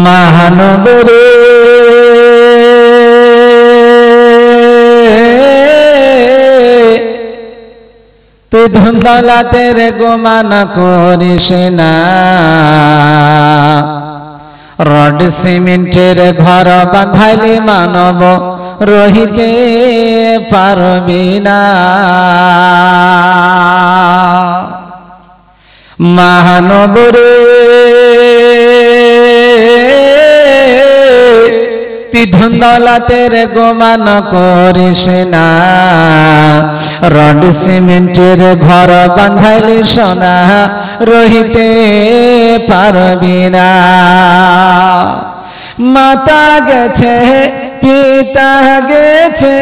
মহানবরে তুই ধন দৌলতের গোমান করিস না, রড সিমেন্টের ঘর বাঁধাইলে মানব রহিতে পারবি না। মহানবরে তুই ধন দৌলতের গোমান করিস না, রড সিমেন্টের ঘর বাঁধাইলে সোনা রহিতে পারবি না। মাতা গেছে পিতা গেছে,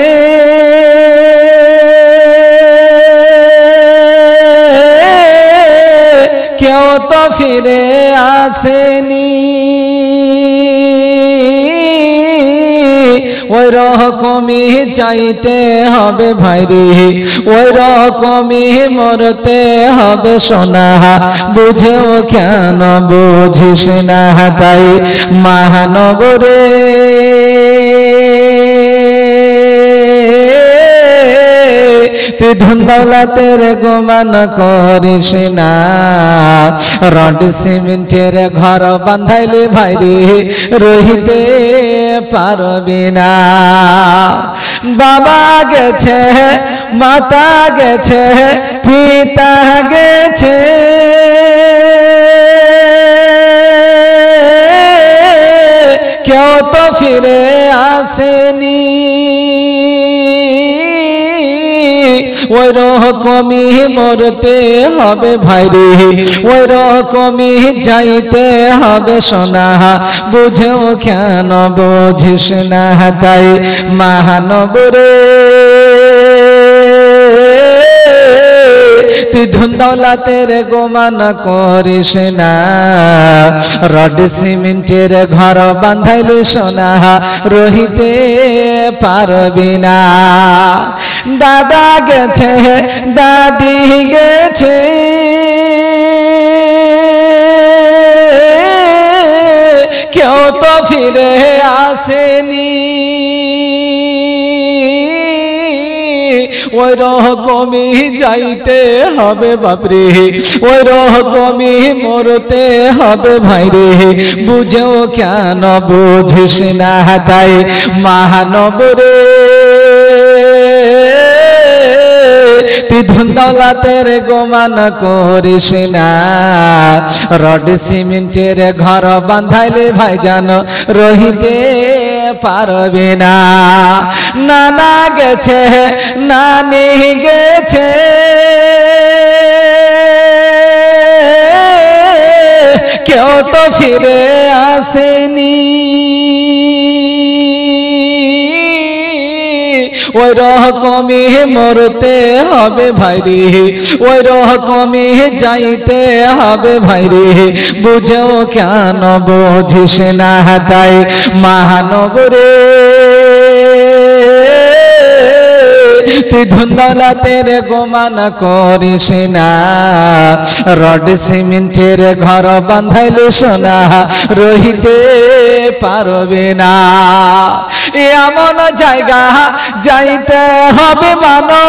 কেউ তো ফিরে আসেনি, ওই রকমই চাইতে হবে ভাইরে, ওই রকমই মরতে হবে সোনা, বুঝেও কেন বুঝিস না। তাই মহানবরে তুই ধন দৌলতের গোমান করিস না, রড সিমেন্টের ঘর বাঁধাইলে ভাইরে রহিতে পারবি না। বাবা গেছে মাতা গেছে পিতা গেছে, কেউ তো ফিরে আসেনি, ওই রকমই মরতে হবে ভাইরে, ওই রকমই যাইতে হবে সোনা, বুঝেও কেন বুঝিস না। তাই মহানবরে তুই ধন দৌলতের গোমান করিস না, রড সিমেন্টের ঘর বাঁধাইলে সোনা রহিতে পারবি না। দাদা গেছে দাদি গেছে, কেউ তো ফিরে আসেনি, ওই রকমই যাইতে হবে বাপরে, ওই রকমই মরতে হবে ভাইরে, বুঝেও কেন বুঝিস না। তাই মহানবরে তুই ধন দৌলতের গোমান করিস না, রড সিমেন্টের ঘর বাঁধাইলে ভাইজান রহিতে পারবে না। নানা গেছে নানি গেছে, কেউ তো ফিরে আসেনি, ওই রকমই মরতে হবে ভাইরে, ওই রকমই যাইতে হবে ভাইরে, বুঝেও কেন বুঝিস না। তাই মহানবরে তুই ধন দৌলতের গোমান করিস না, রড সিমেন্টের ঘর বাঁধাইলে সোনা রহিতে পারবে না। এমন জায়গা যাইতে হবে মানো,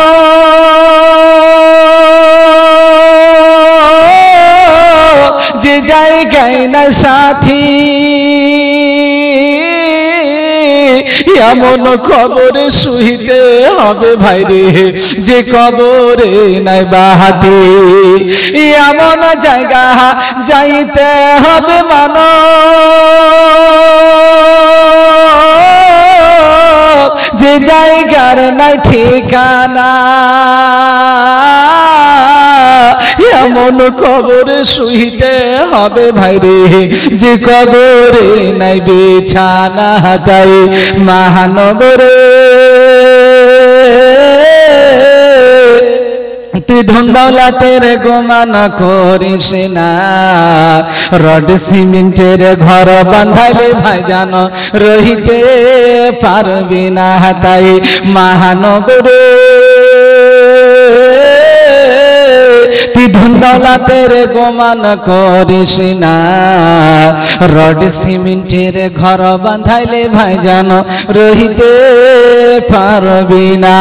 যে জায়গায় না সাথী, এমন কবরে শুইতে হবে ভাইরে, যে কবরে নাই বাহাতি। এমন জায়গা যাইতে হবে মানো, যে জায়গার নাই ঠিকানা, এমন কবরে শুইতে হবে ভাইরে, যে কবরে নাই বিছানা। তাই মহানবরে তুই ধন দৌলতের গোমান করিস না, রড সিমেন্টের ঘর বাঁধাইলে ভাইজান রহিতে পারবি না। তাই মহানবরে তুই ধন দৌলতের গোমান করিস না, রড সিমেন্টের ঘর বাঁধাইলে ভাইজান রহিতে পারবি না।